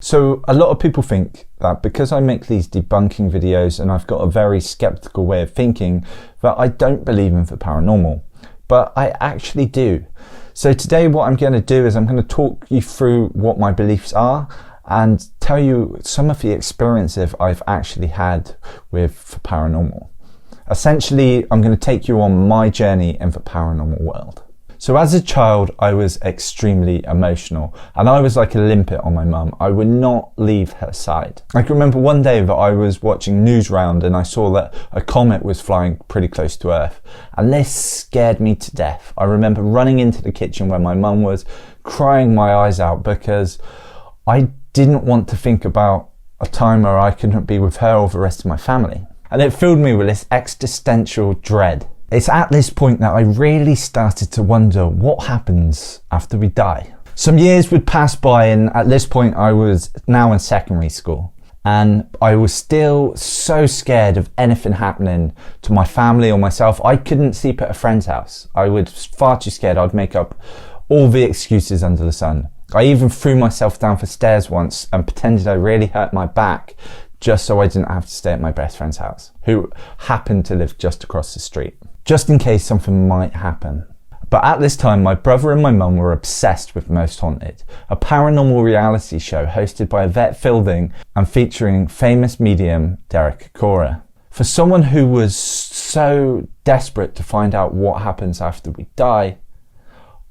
So a lot of people think that because I make these debunking videos and I've got a very skeptical way of thinking, that I don't believe in the paranormal, but I actually do. So today what I'm going to do is I'm going to talk you through what my beliefs are and tell you some of the experiences I've actually had with the paranormal. Essentially, I'm going to take you on my journey in the paranormal world. So as a child, I was extremely emotional and I was like a limpet on my mum. I would not leave her side. I can remember one day that I was watching Newsround and I saw that a comet was flying pretty close to Earth, and this scared me to death. I remember running into the kitchen where my mum was, crying my eyes out because I didn't want to think about a time where I couldn't be with her or the rest of my family. And it filled me with this existential dread. It's at this point that I really started to wonder what happens after we die. Some years would pass by and at this point I was now in secondary school and I was still so scared of anything happening to my family or myself. I couldn't sleep at a friend's house. I was far too scared. I'd make up all the excuses under the sun. I even threw myself down the stairs once and pretended I really hurt my back just so I didn't have to stay at my best friend's house, who happened to live just across the street, just in case something might happen. But at this time, my brother and my mum were obsessed with Most Haunted, a paranormal reality show hosted by Yvette Fielding and featuring famous medium Derek Acorah. For someone who was so desperate to find out what happens after we die,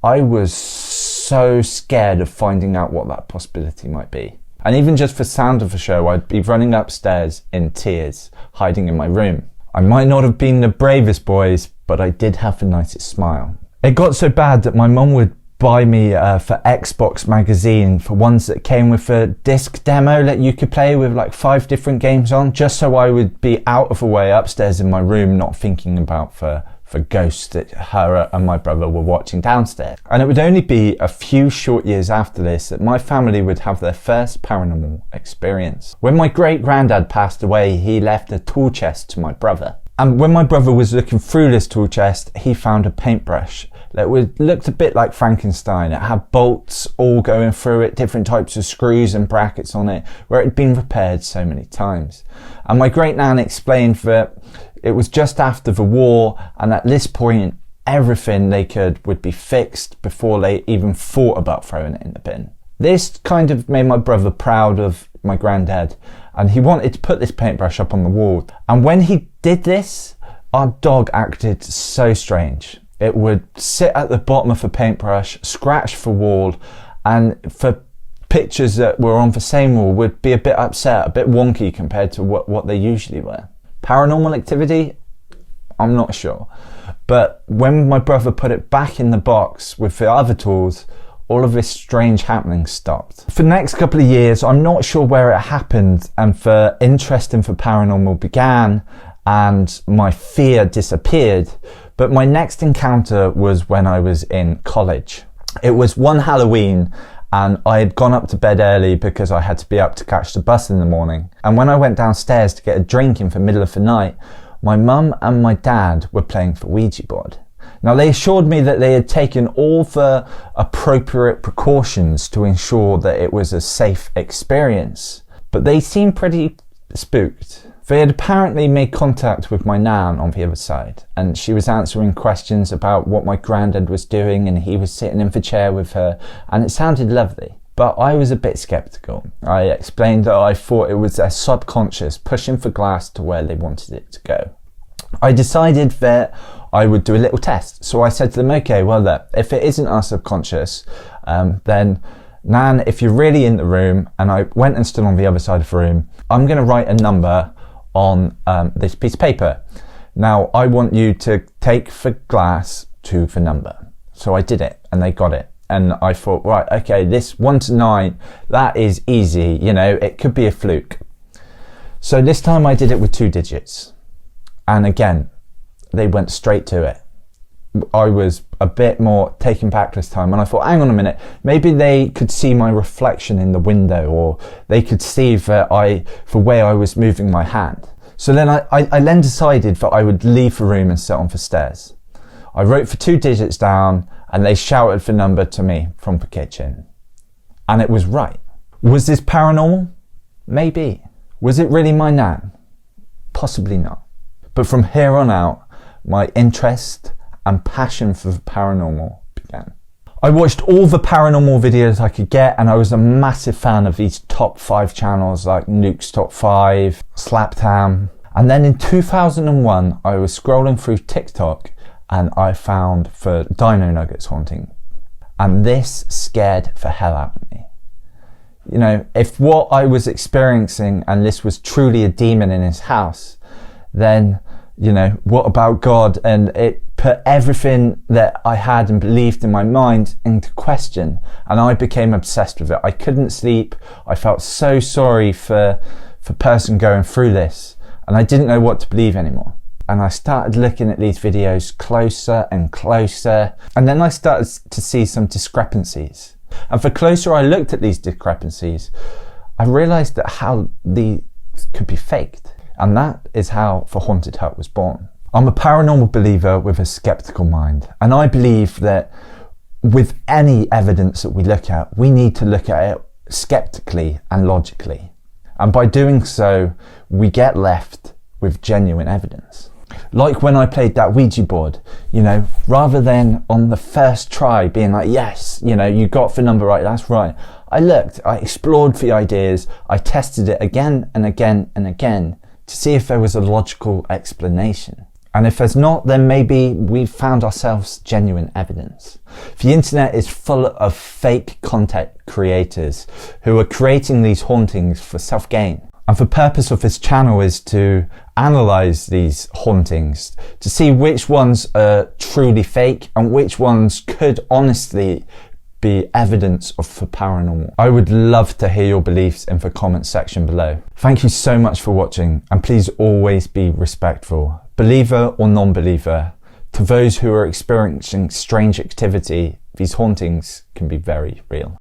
I was so scared of finding out what that possibility might be. And even just for sound of the show, I'd be running upstairs in tears, hiding in my room. I might not have been the bravest boys, but I did have the nicest smile. It got so bad that my mum would buy me for Xbox magazine, for ones that came with a disc demo that you could play with like 5 different games on, just so I would be out of the way upstairs in my room, not thinking about the ghosts that her and my brother were watching downstairs. And it would only be a few short years after this that my family would have their first paranormal experience. When my great-granddad passed away, he left a tool chest to my brother. And when my brother was looking through this tool chest, he found a paintbrush that looked a bit like Frankenstein. It had bolts all going through it, different types of screws and brackets on it, where it had been repaired so many times. And my great-nan explained that it was just after the war, and at this point, everything they could would be fixed before they even thought about throwing it in the bin. This kind of made my brother proud of my granddad, and he wanted to put this paintbrush up on the wall. And when he did this, our dog acted so strange. It would sit at the bottom of the paintbrush, scratch the wall, and for pictures that were on the same wall would be a bit upset, a bit wonky compared to what they usually were. Paranormal activity? I'm not sure. But when my brother put it back in the box with the other tools, all of this strange happening stopped. For the next couple of years, I'm not sure where it happened, and the interest in the paranormal began and my fear disappeared. But my next encounter was when I was in college. It was one Halloween and I had gone up to bed early because I had to be up to catch the bus in the morning. And when I went downstairs to get a drink in the middle of the night, my mum and my dad were playing the Ouija board. Now they assured me that they had taken all the appropriate precautions to ensure that it was a safe experience, but they seemed pretty spooked. They had apparently made contact with my nan on the other side, and she was answering questions about what my granddad was doing, and he was sitting in the chair with her, and it sounded lovely. But I was a bit skeptical. I explained that I thought it was their subconscious pushing the glass to where they wanted it to go. I decided that I would do a little test. So I said to them, okay, well, look, if it isn't our subconscious, then Nan, if you're really in the room, and I went and stood on the other side of the room, I'm going to write a number on this piece of paper. Now, I want you to take the glass to the number. So I did it, and they got it. And I thought, right, okay, this 1 to 9, that is easy. You know, it could be a fluke. So this time I did it with 2 digits. And again, they went straight to it. I was a bit more taken back this time, and I thought, hang on a minute, maybe they could see my reflection in the window, or they could see the way I was moving my hand. So then I then decided that I would leave the room and sit on the stairs. I wrote the 2 digits down, and they shouted the number to me from the kitchen. And it was right. Was this paranormal? Maybe. Was it really my nan? Possibly not. But from here on out, my interest and passion for the paranormal began. I watched all the paranormal videos I could get, and I was a massive fan of these top 5 channels like Nuke's Top 5, Slaptown. And then in 2001, I was scrolling through TikTok and I found the Dino Nuggets haunting. And this scared the hell out of me. You know, if what I was experiencing and this was truly a demon in his house, then, you know, what about God? And it put everything that I had and believed in my mind into question. And I became obsessed with it. I couldn't sleep. I felt so sorry for the person going through this. And I didn't know what to believe anymore. And I started looking at these videos closer and closer. And then I started to see some discrepancies. And the closer I looked at these discrepancies, I realized that how these could be faked. And that is how the Haunted Hut was born. I'm a paranormal believer with a skeptical mind. And I believe that with any evidence that we look at, we need to look at it skeptically and logically. And by doing so, we get left with genuine evidence. Like when I played that Ouija board, you know, rather than on the first try being like, yes, you know, you got the number right, that's right. I looked, I explored the ideas, I tested it again and again and again to see if there was a logical explanation. And if there's not, then maybe we've found ourselves genuine evidence. The internet is full of fake content creators who are creating these hauntings for self-gain. And the purpose of this channel is to analyze these hauntings, to see which ones are truly fake and which ones could honestly be evidence of the paranormal. I would love to hear your beliefs in the comments section below. Thank you so much for watching, and please always be respectful, believer or non-believer. To those who are experiencing strange activity, these hauntings can be very real.